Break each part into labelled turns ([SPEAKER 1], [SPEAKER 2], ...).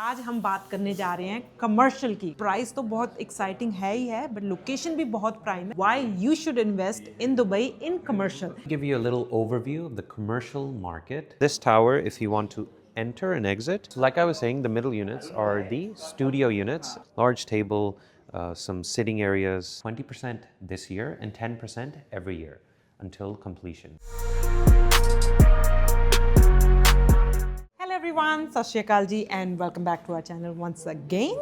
[SPEAKER 1] आज हम बात करने जा रहे हैं कमर्शियल की। प्राइस तो बहुत एक्साइटिंग है ही है, बट लोकेशन भी बहुत प्राइम है। Why you should invest in Dubai in commercial?
[SPEAKER 2] Give you a little overview of the commercial market. This tower, if you want to enter and exit, so like I was saying, the middle units are the studio units, large table, some sitting areas, 20% this year and 10% every year until completion.
[SPEAKER 1] Hello everyone, Sat Shri Akal ji and welcome back to our channel once again.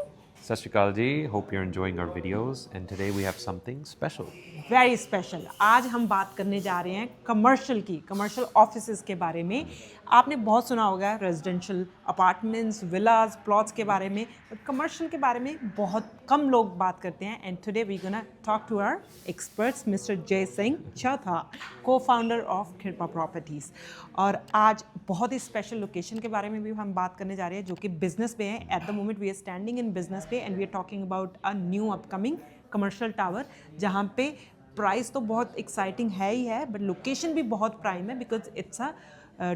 [SPEAKER 2] Sat Shri Akal ji, hope you're enjoying our videos, and today we have something special.
[SPEAKER 1] Very special. आज हम बात करने जा रहे हैं commercial की, commercial offices के बारे में। आपने बहुत सुना होगा रेजिडेंशियल अपार्टमेंट्स, विलाज, प्लॉट्स के बारे में, बट कमर्शियल के बारे में बहुत कम लोग बात करते हैं। And today we gonna talk to our experts mister Jai Singh चौथा, को फाउंडर ऑफ किरपा प्रॉपर्टीज़। और आज बहुत ही स्पेशल लोकेशन के बारे में भी हम बात करने जा रहे हैं, जो कि बिजनेस पे है। At the moment we are standing in Business Bay and we are talking about a new upcoming commercial tower, जहाँ पे प्राइस तो बहुत एक्साइटिंग है ही है, बट लोकेशन भी बहुत प्राइम है because it's a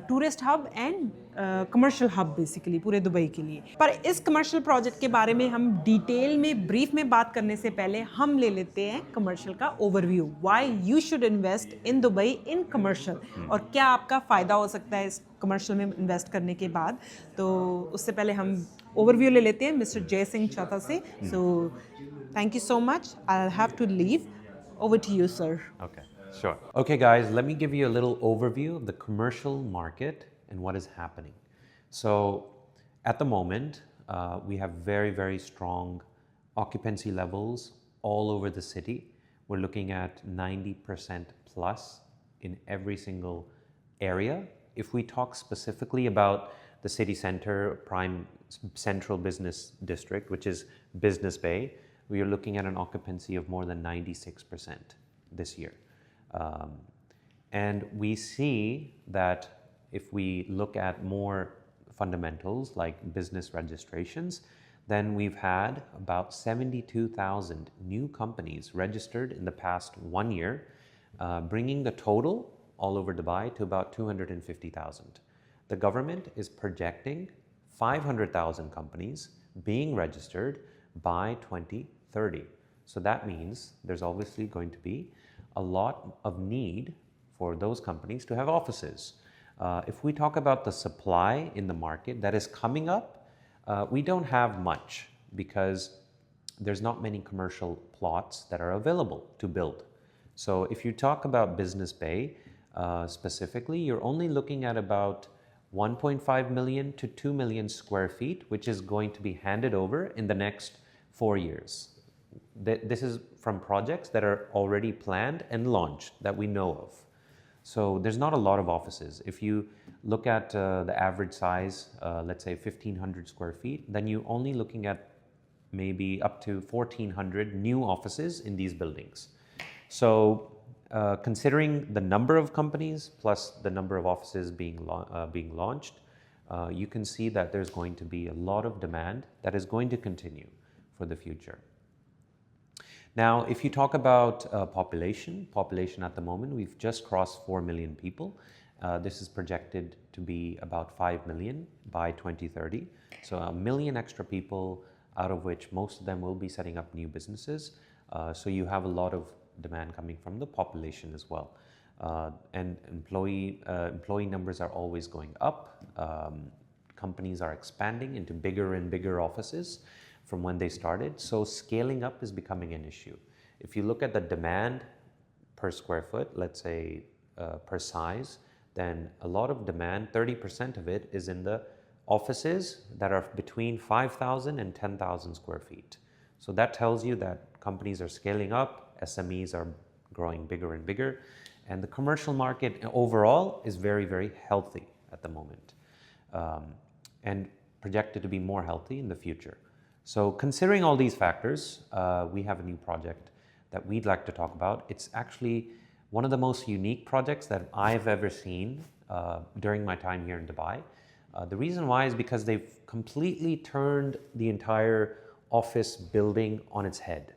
[SPEAKER 1] tourist hub and commercial hub basically पूरे दुबई के लिए। पर इस कमर्शियल प्रोजेक्ट के बारे में हम डिटेल में ब्रीफ में बात करने से पहले हम ले लेते हैं कमर्शियल का overview. Why you should invest in Dubai in commercial, और क्या आपका फ़ायदा हो सकता है इस कमर्शियल में इन्वेस्ट करने के बाद। तो उससे पहले हम ओवरव्यू ले लेते हैं मिस्टर जय सिंह चौथा से। So thank you so much, I have to leave. Over to you, sir.
[SPEAKER 2] Okay, sure. Okay, guys, let me give you a little overview of the commercial market and what is happening. So, at the moment, we have very, very strong occupancy levels all over the city. We're looking at 90% plus in every single area. If we talk specifically about the city center, prime central business district, which is Business Bay, we are looking at an occupancy of more than 96% this year. And we see that if we look at more fundamentals like business registrations, then we've had about 72,000 new companies registered in the past 1 year, bringing the total all over Dubai to about 250,000. The government is projecting 500,000 companies being registered by 2030. So that means there's obviously going to be a lot of need for those companies to have offices. If we talk about the supply in the market that is coming up, we don't have much because there's not many commercial plots that are available to build. So if you talk about Business Bay specifically, you're only looking at about 1.5 million to 2 million square feet, which is going to be handed over in the next 4 years. This is from projects that are already planned and launched that we know of. So there's not a lot of offices. If you look at the average size, let's say 1,500 square feet, then you're only looking at maybe up to 1,400 new offices in these buildings. So considering the number of companies plus the number of offices being launched, you can see that there's going to be a lot of demand that is going to continue for the future. Now, if you talk about population at the moment, we've just crossed 4 million people. This is projected to be about 5 million by 2030. So 1 million extra people, out of which most of them will be setting up new businesses. So you have a lot of demand coming from the population as well. And employee numbers are always going up. Companies are expanding into bigger and bigger offices from when they started. So scaling up is becoming an issue. If you look at the demand per square foot, let's say per size, then a lot of demand, 30% of it is in the offices that are between 5,000 and 10,000 square feet. So that tells you that companies are scaling up, SMEs are growing bigger and bigger, and the commercial market overall is very, very healthy at the moment, and projected to be more healthy in the future. So considering all these factors, we have a new project that we'd like to talk about. It's actually one of the most unique projects that I've ever seen during my time here in Dubai. The reason why is because they've completely turned the entire office building on its head.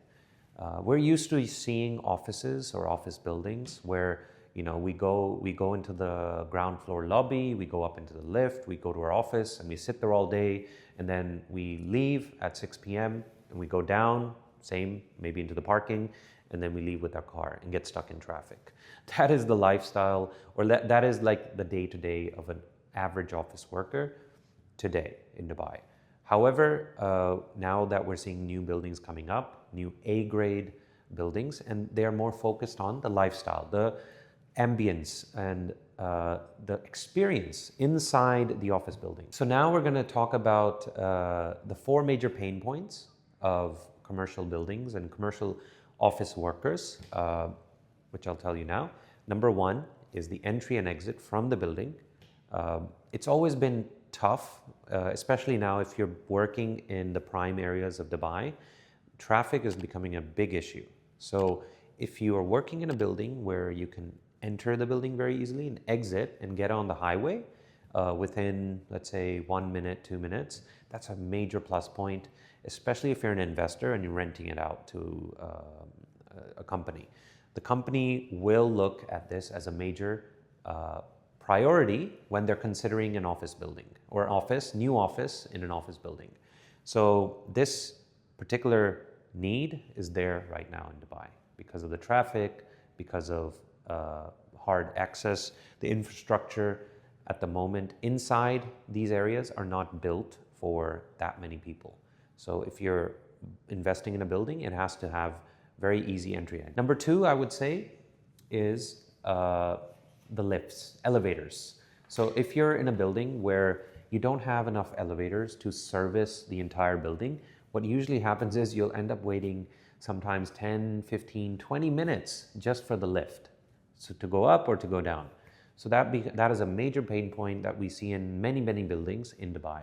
[SPEAKER 2] We're used to seeing offices or office buildings where we go into the ground floor lobby, we go up into the lift, we go to our office, and we sit there all day, and then we leave at 6 p.m. and we go down, same, maybe into the parking, and then we leave with our car and get stuck in traffic. That is the lifestyle, or that is like the day-to-day of an average office worker today in Dubai. However, now that we're seeing new buildings coming up, new A-grade buildings, and they are more focused on the lifestyle, the ambience, and the experience inside the office building. So now we're going to talk about the 4 major pain points of commercial buildings and commercial office workers, which I'll tell you now. Number 1 is the entry and exit from the building. It's always been tough, especially now if you're working in the prime areas of Dubai. Traffic is becoming a big issue. So if you are working in a building where you can enter the building very easily and exit and get on the highway within, let's say, 1 minute, 2 minutes, that's a major plus point, especially if you're an investor and you're renting it out to a company. The company will look at this as a major priority when they're considering an office building or new office in an office building. So this particular need is there right now in Dubai because of the traffic, because of hard access. The infrastructure at the moment inside these areas are not built for that many people. So if you're investing in a building, it has to have very easy entry. Number 2, I would say, is the lifts, elevators. So if you're in a building where you don't have enough elevators to service the entire building, what usually happens is you'll end up waiting sometimes 10, 15, 20 minutes just for the lift. So to go up or to go down. So that is a major pain point that we see in many, many buildings in Dubai,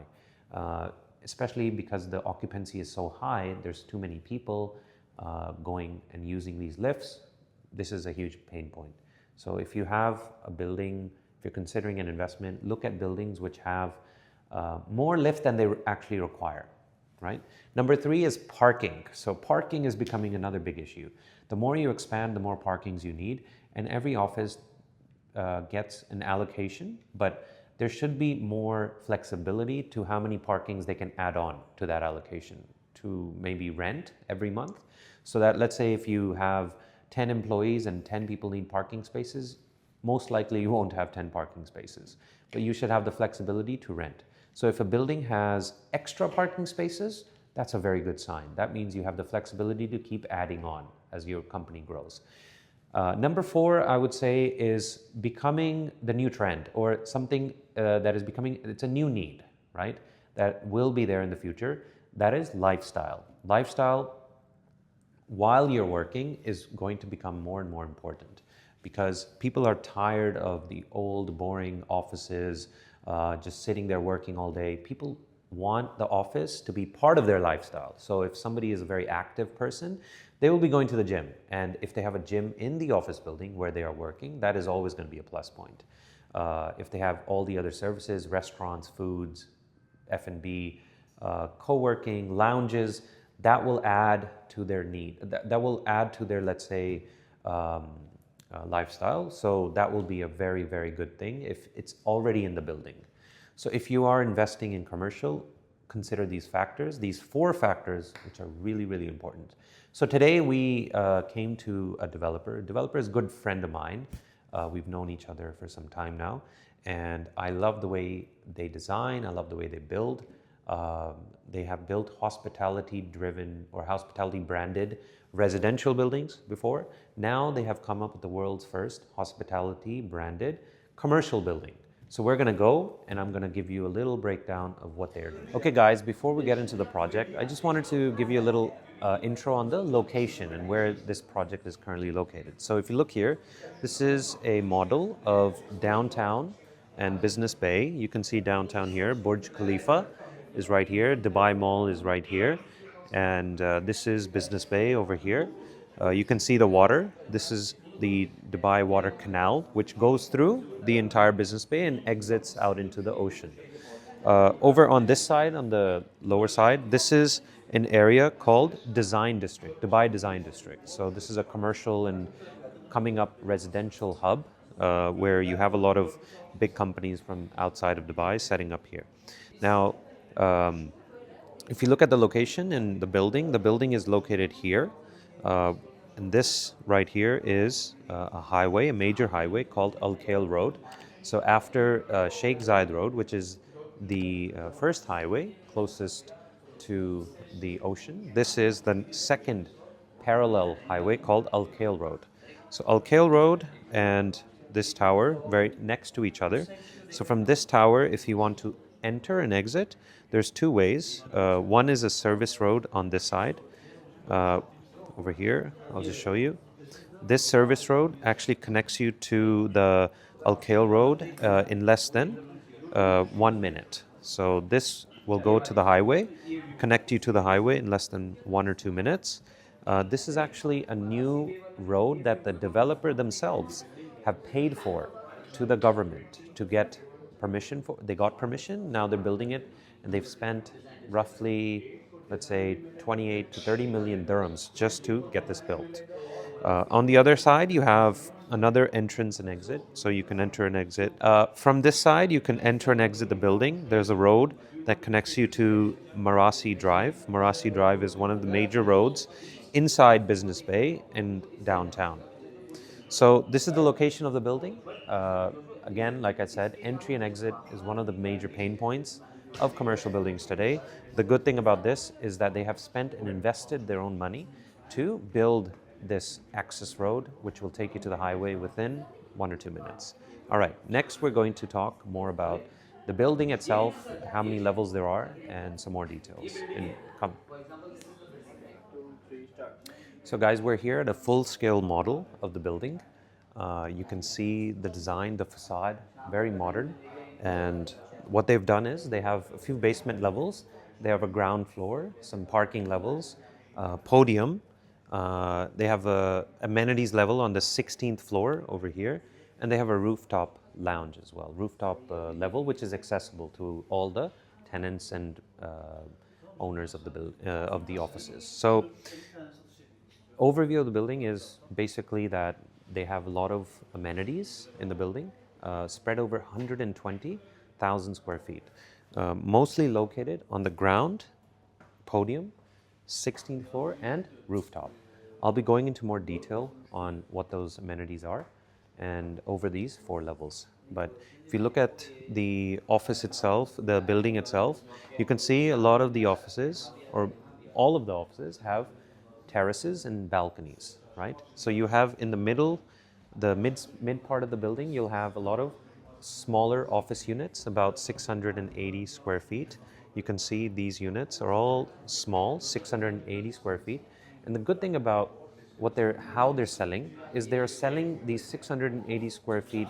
[SPEAKER 2] especially because the occupancy is so high, there's too many people going and using these lifts. This is a huge pain point. So if you have a building, if you're considering an investment, look at buildings which have more lift than they actually require, right? Number 3 is parking. So parking is becoming another big issue. The more you expand, the more parkings you need, and every office gets an allocation, but there should be more flexibility to how many parkings they can add on to that allocation to maybe rent every month. So that, let's say if you have 10 employees and 10 people need parking spaces, most likely you won't have 10 parking spaces, but you should have the flexibility to rent. So if a building has extra parking spaces, that's a very good sign. That means you have the flexibility to keep adding on as your company grows. Number 4, I would say, is becoming the new trend, or something that is becoming, it's a new need, right? That will be there in the future. That is lifestyle. Lifestyle, while you're working, is going to become more and more important because people are tired of the old, boring offices, just sitting there working all day. People want the office to be part of their lifestyle. So if somebody is a very active person, they will be going to the gym. And if they have a gym in the office building where they are working, that is always going to be a plus point. If they have all the other services, restaurants, foods, F&B, co-working, lounges, that will add to their need. That will add to their, let's say, lifestyle. So that will be a very, very good thing if it's already in the building. So if you are investing in commercial, consider these factors, these 4 factors, which are really, really important. So today we came to a developer. A developer is a good friend of mine. We've known each other for some time now. And I love the way they design. I love the way they build. They have built hospitality-driven or hospitality-branded residential buildings before. Now they have come up with the world's first hospitality-branded commercial building. So we're going to go, and I'm going to give you a little breakdown of what they're doing. Okay, guys, before we get into the project, I just wanted to give you a little intro on the location and where this project is currently located. So if you look here, this is a model of downtown and Business Bay. You can see downtown here. Burj Khalifa is right here. Dubai Mall is right here. And this is Business Bay over here. You can see the water. This is the Dubai Water Canal, which goes through the entire Business Bay and exits out into the ocean. Over on this side, on the lower side, this is an area called Design District, Dubai Design District. So this is a commercial and coming up residential hub where you have a lot of big companies from outside of Dubai setting up here. Now, if you look at the location in the building is located here. And this right here is a highway, a major highway called Al Khail Road. So after Sheikh Zayed Road, which is the first highway closest to the ocean, this is the second parallel highway called Al Khail Road. So Al Khail Road and this tower very next to each other. So from this tower, if you want to enter and exit, there's two ways. One is a service road on this side. Over here, I'll just show you. This service road actually connects you to the Al Khail Road in less than 1 minute. So this will go to the highway, connect you to the highway in less than 1 or 2 minutes. This is actually a new road that the developer themselves have paid for to the government to get permission for. They got permission, now they're building it, and they've spent roughly, let's say, 28 to 30 million dirhams just to get this built. On the other side, you have another entrance and exit, so you can enter and exit. From this side, you can enter and exit the building. There's a road that connects you to Marasi Drive. Marasi Drive is one of the major roads inside Business Bay in downtown. So this is the location of the building. Again, like I said, entry and exit is one of the major pain points of commercial buildings today. The good thing about this is that they have spent and invested their own money to build this access road, which will take you to the highway within 1 or 2 minutes. All right, next we're going to talk more about the building itself, how many levels there are, and some more details. Come. So guys, we're here at a full-scale model of the building. You can see the design, the facade, very modern. And what they've done is they have a few basement levels. They have a ground floor, some parking levels, podium. They have a amenities level on the 16th floor over here. And they have a rooftop lounge as well, rooftop level, which is accessible to all the tenants and owners of the offices. So overview of the building is basically that they have a lot of amenities in the building, spread over 120,000 square feet, mostly located on the ground, podium, 16th floor, and rooftop. I'll be going into more detail on what those amenities are and over these 4 levels. But if you look at the office itself, the building itself, you can see a lot of the offices, or all of the offices, have terraces and balconies, right? So you have in the middle, the mid part of the building, you'll have a lot of smaller office units, about 680 square feet. You can see these units are all small, 680 square feet. And the good thing about how they're selling is they're selling these 680 square feet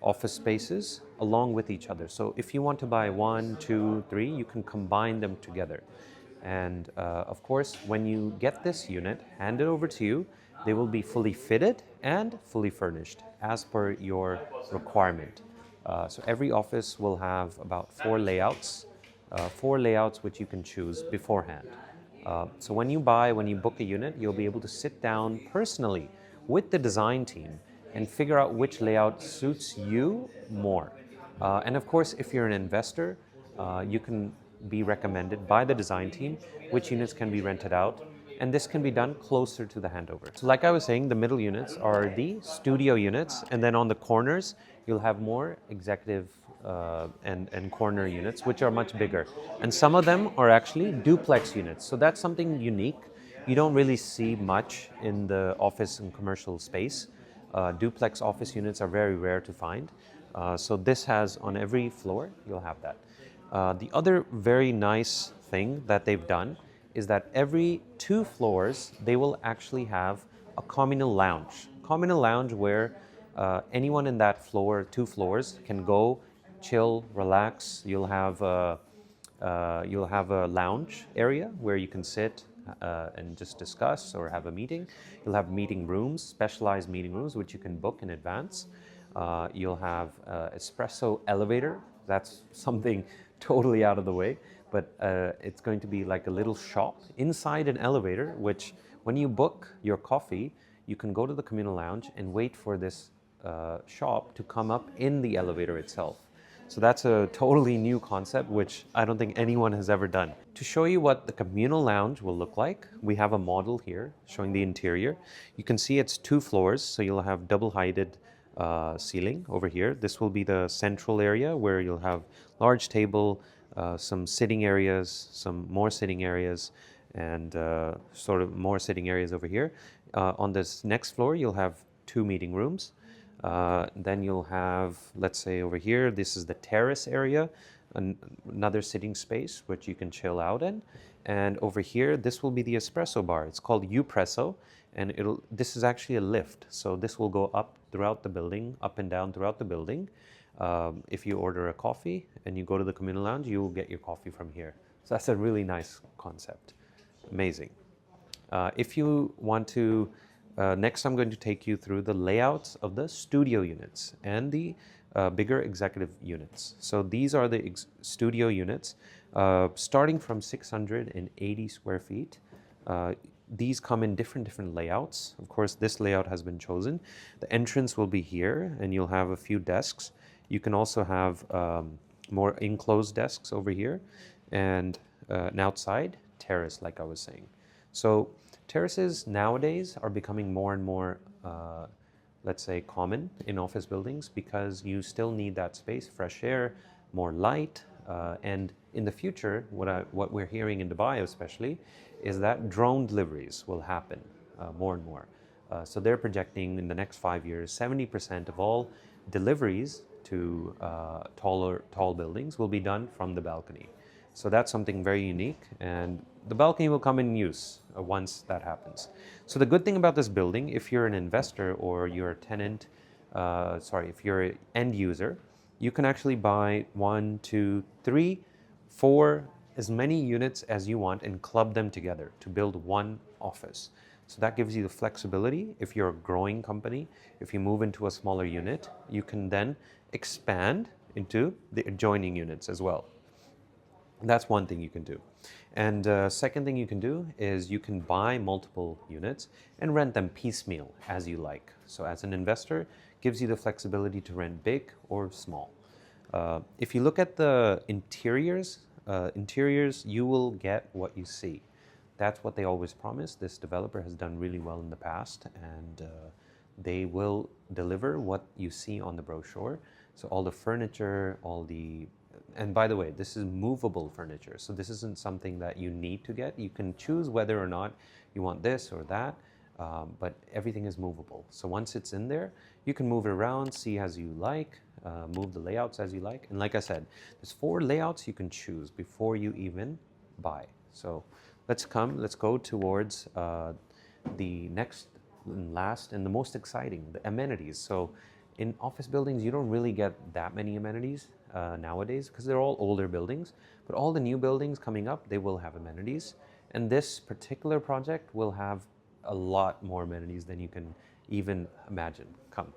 [SPEAKER 2] office spaces along with each other. So if you want to buy 1, 2, 3, you can combine them together. And of course, when you get this unit handed over to you, they will be fully fitted and fully furnished as per your requirement. So every office will have about 4 layouts which you can choose beforehand. So when you book a unit, you'll be able to sit down personally with the design team and figure out which layout suits you more. And of course, if you're an investor, you can be recommended by the design team which units can be rented out, and this can be done closer to the handover. So like I was saying, the middle units are the studio units, and then on the corners you'll have more executive and corner units, which are much bigger. And some of them are actually duplex units, so that's something unique. You don't really see much in the office and commercial space. Duplex office units are very rare to find. So this has, on every floor, you'll have that. The other very nice thing that they've done is that every 2 floors, they will actually have a communal lounge. Communal lounge where anyone in that 2 floors can go, chill, relax. You'll have a lounge area where you can sit and just discuss or have a meeting. You'll have meeting rooms, specialized meeting rooms, which you can book in advance. You'll have espresso elevator. That's something totally out of the way, but it's going to be like a little shop inside an elevator, which when you book your coffee, you can go to the communal lounge and wait for this shop to come up in the elevator itself. So that's a totally new concept, which I don't think anyone has ever done. To show you what the communal lounge will look like, we have a model here showing the interior. You can see it's 2 floors, so you'll have double-heighted ceiling over here. This will be the central area where you'll have large table, some sitting areas, some more sitting areas, and sort of more sitting areas over here. On this next floor, you'll have 2 meeting rooms. Then you'll have, let's say over here, this is the terrace area, another sitting space which you can chill out in. And over here, this will be the espresso bar. It's called Upresso, and this is actually a lift. So this will go up throughout the building, up and down throughout the building. If you order a coffee and you go to the communal lounge, you will get your coffee from here. So that's a really nice concept. Amazing. If you want to, next I'm going to take you through the layouts of the studio units and the bigger executive units. So these are the studio units, starting from 680 square feet. These come in different layouts. Of course, this layout has been chosen. The entrance will be here, and you'll have a few desks. You can also have more enclosed desks over here, and an outside terrace, like I was saying. So terraces nowadays are becoming more and more, let's say, common in office buildings because you still need that space, fresh air, more light, and in the future, what we're hearing in Dubai especially, is that drone deliveries will happen more and more. So they're projecting in the next 5 years, 70% of all deliveries to tall buildings will be done from the balcony. So that's something very unique, and the balcony will come in use once that happens. So the good thing about this building, if you're an investor or you're a tenant, if you're an end user, you can actually buy 1, 2, 3, 4, as many units as you want and club them together to build one office. So that gives you the flexibility. If you're a growing company, if you move into a smaller unit, you can then expand into the adjoining units as well. That's one thing you can do. And second thing you can do is you can buy multiple units and rent them piecemeal as you like. So as an investor, gives you the flexibility to rent big or small. If you look at the interiors, you will get what you see. That's what they always promise. This developer has done really well in the past, and they will deliver what you see on the brochure. So all the furniture, and by the way, this is movable furniture. So this isn't something that you need to get. You can choose whether or not you want this or that, but everything is movable. So once it's in there, you can move it around, see as you like, move the layouts as you like. And like I said, there's 4 layouts you can choose before you even buy. So let's go towards the next and last and the most exciting, the amenities. So in office buildings, you don't really get that many amenities nowadays because they're all older buildings, but all the new buildings coming up, they will have amenities. And this particular project will have a lot more amenities than you can even imagine.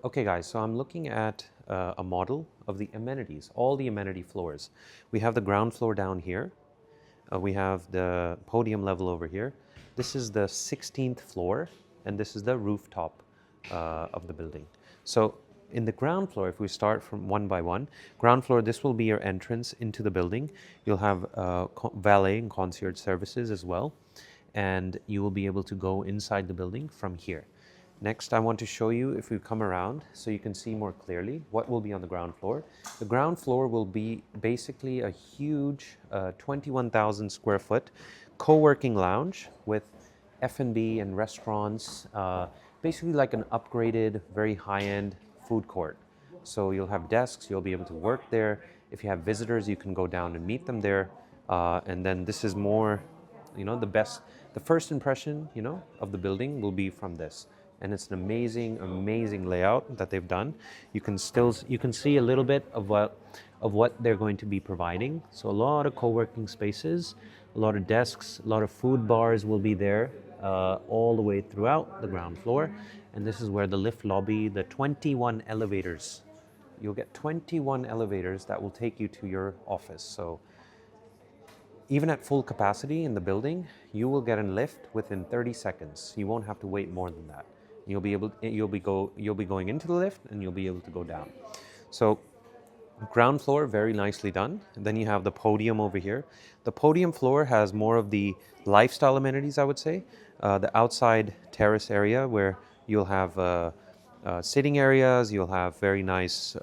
[SPEAKER 2] Okay guys, so I'm looking at a model of the amenities, all the amenity floors. We have the ground floor down here. We have the podium level over here. This is the 16th floor, and this is the rooftop of the building. So in the ground floor, if we start from one by one, ground floor, this will be your entrance into the building. You'll have valet and concierge services as well, and you will be able to go inside the building from here. Next, I want to show you, if we come around, so you can see more clearly what will be on the ground floor. The ground floor will be basically a huge 21,000 square foot co-working lounge with F&B and restaurants, basically like an upgraded, very high-end food court. So you'll have desks, you'll be able to work there. If you have visitors, you can go down and meet them there. And then this is more, the first impression, of the building will be from this. And it's an amazing layout that they've done. You can see a little bit of what they're going to be providing. So a lot of co-working spaces, a lot of desks, a lot of food bars will be there all the way throughout the ground floor. And this is where the lift lobby, the 21 elevators, you'll get 21 elevators that will take you to your office. So even at full capacity in the building, you will get a lift within 30 seconds. You won't have to wait more than that. You'll be going into the lift, and you'll be able to go down. So ground floor, very nicely done. And then you have the podium over here. The podium floor has more of the lifestyle amenities, I would say. The outside terrace area where you'll have sitting areas, you'll have very nice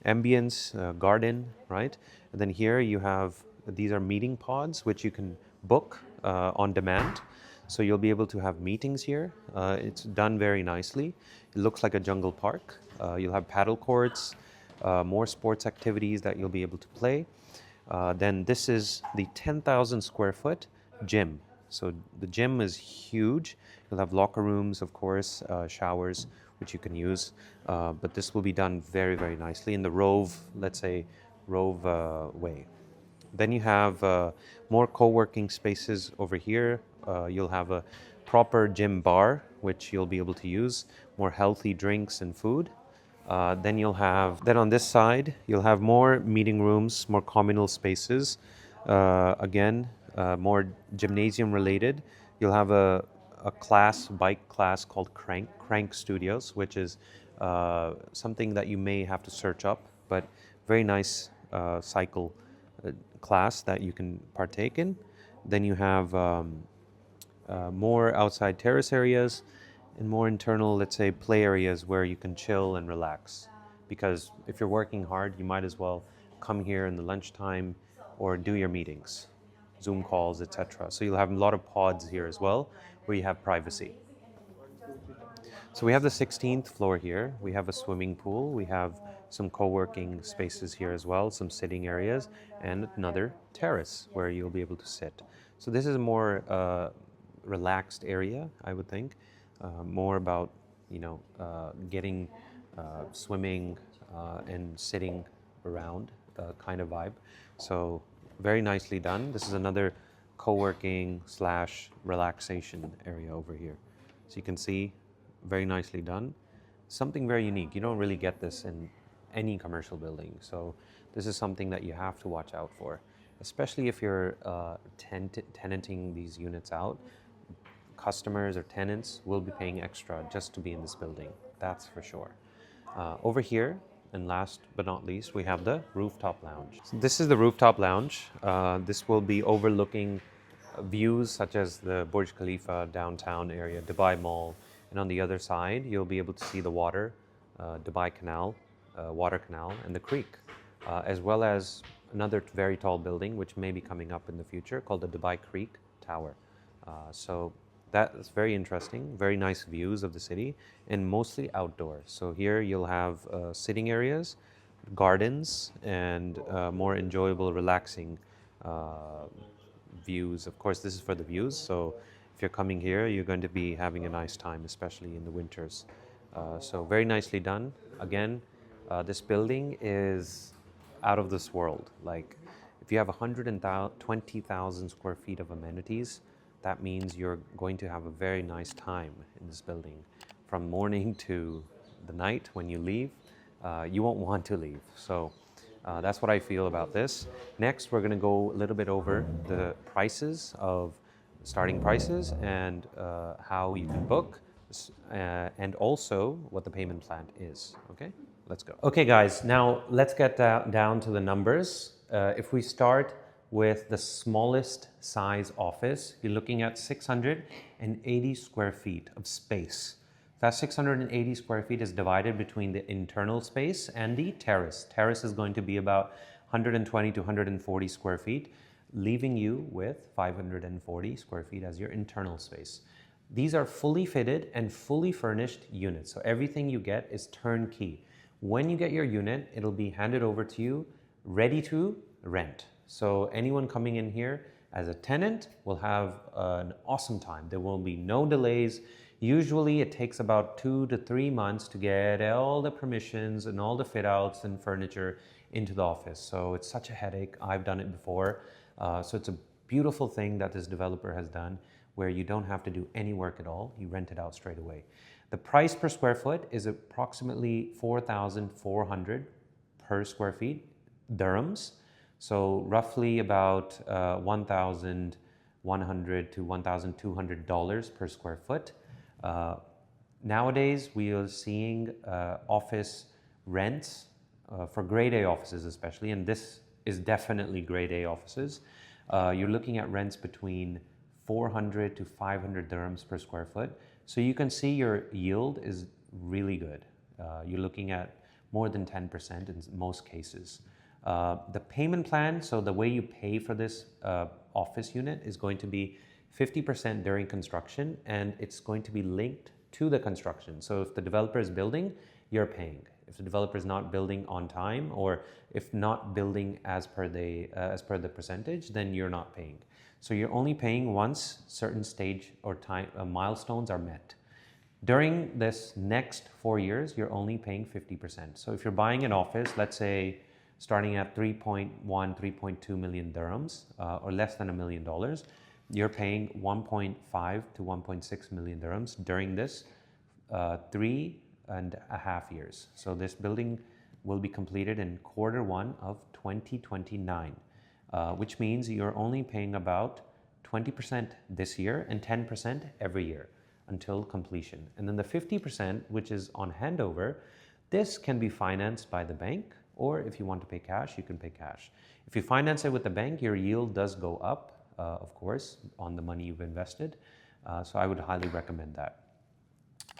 [SPEAKER 2] ambience, garden, right? And then here you have, these are meeting pods, which you can book on demand. So you'll be able to have meetings here. It's done very nicely. It looks like a jungle park. You'll have paddle courts, more sports activities that you'll be able to play. Then this is the 10,000 square foot gym. So the gym is huge. You'll have locker rooms, of course, showers, which you can use. But this will be done very, very nicely in the Rove, let's say, Rove way. Then you have more co-working spaces over here. You'll have a proper gym bar, which you'll be able to use, more healthy drinks and food. Then on this side, you'll have more meeting rooms, more communal spaces. Again, more gymnasium related. You'll have a bike class called Crank Studios, which is something that you may have to search up, but very nice cycle class that you can partake in. Then you have more outside terrace areas and more internal, let's say, play areas where you can chill and relax. Because if you're working hard, you might as well come here in the lunchtime or do your meetings, Zoom calls, etc. So you'll have a lot of pods here as well, where you have privacy. So we have the 16th floor here. We have a swimming pool. We have some co-working spaces here as well, some sitting areas, and another terrace where you'll be able to sit. So this is a more relaxed area, I would think. More about, getting swimming and sitting around kind of vibe. So very nicely done. This is another co-working / relaxation area over here. So you can see, very nicely done. Something very unique. You don't really get this in any commercial building. So this is something that you have to watch out for, especially if you're tenanting these units out. Customers or tenants will be paying extra just to be in this building. That's for sure. Over here, and last but not least, we have the rooftop lounge. So this is the rooftop lounge. This will be overlooking views such as the Burj Khalifa downtown area, Dubai Mall, and on the other side, you'll be able to see the water, Dubai Canal, water canal, and the creek, as well as another very tall building, which may be coming up in the future, called the Dubai Creek Tower. So that is very interesting, very nice views of the city, and mostly outdoors. So here you'll have sitting areas, gardens, and more enjoyable, relaxing views. Of course, this is for the views, so if you're coming here, you're going to be having a nice time, especially in the winters. So very nicely done. Again, this building is out of this world. Like, if you have 120,000 square feet of amenities, that means you're going to have a very nice time in this building. From morning to the night when you leave, you won't want to leave. So that's what I feel about this. Next, we're going to go a little bit over the prices of starting prices and how you can book, and also what the payment plan is. Okay, let's go. Okay, guys, now let's get down to the numbers. If we start with the smallest size office, you're looking at 680 square feet of space. That 680 square feet is divided between the internal space and the terrace. Terrace is going to be about 120 to 140 square feet, leaving you with 540 square feet as your internal space. These are fully fitted and fully furnished units. So everything you get is turnkey. When you get your unit, it'll be handed over to you, ready to rent. So anyone coming in here as a tenant will have an awesome time. There will be no delays. Usually it takes about 2 to 3 months to get all the permissions and all the fit outs and furniture into the office. So it's such a headache. I've done it before. So it's a beautiful thing that this developer has done, where you don't have to do any work at all. You rent it out straight away. The price per square foot is approximately 4,400 per square feet, dirhams. So roughly about $1,100 to $1,200 per square foot. Nowadays, we are seeing office rents for grade A offices especially, and this is definitely grade A offices. You're looking at rents between 400 to 500 dirhams per square foot. So you can see your yield is really good. You're looking at more than 10% in most cases. The payment plan, so the way you pay for this office unit is going to be 50% during construction, and it's going to be linked to the construction. So if the developer is building, you're paying. If the developer is not building on time, or if not building as per the percentage, then you're not paying. So you're only paying once certain stage or time milestones are met. During this next 4 years, you're only paying 50%. So if you're buying an office, let's say starting at 3.1, 3.2 million dirhams, or less than $1 million, you're paying 1.5 to 1.6 million dirhams during this 3.5 years. So this building will be completed in Q1 of 2029, which means you're only paying about 20% this year and 10% every year until completion. And then the 50%, which is on handover, this can be financed by the bank, or if you want to pay cash, you can pay cash. If you finance it with the bank, your yield does go up, of course, on the money you've invested. So I would highly recommend that.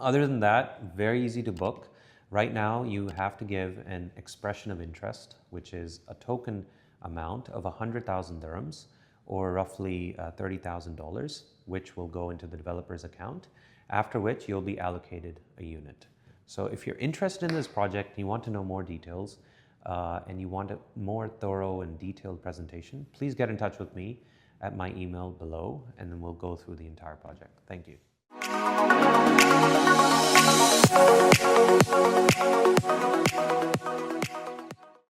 [SPEAKER 2] Other than that, very easy to book. Right now, you have to give an expression of interest, which is a token amount of 100,000 dirhams, or roughly $30,000, which will go into the developer's account, after which you'll be allocated a unit. So if you're interested in this project, you want to know more details, and you want a more thorough and detailed presentation, please get in touch with me at my email below, and then we'll go through the entire project. Thank you.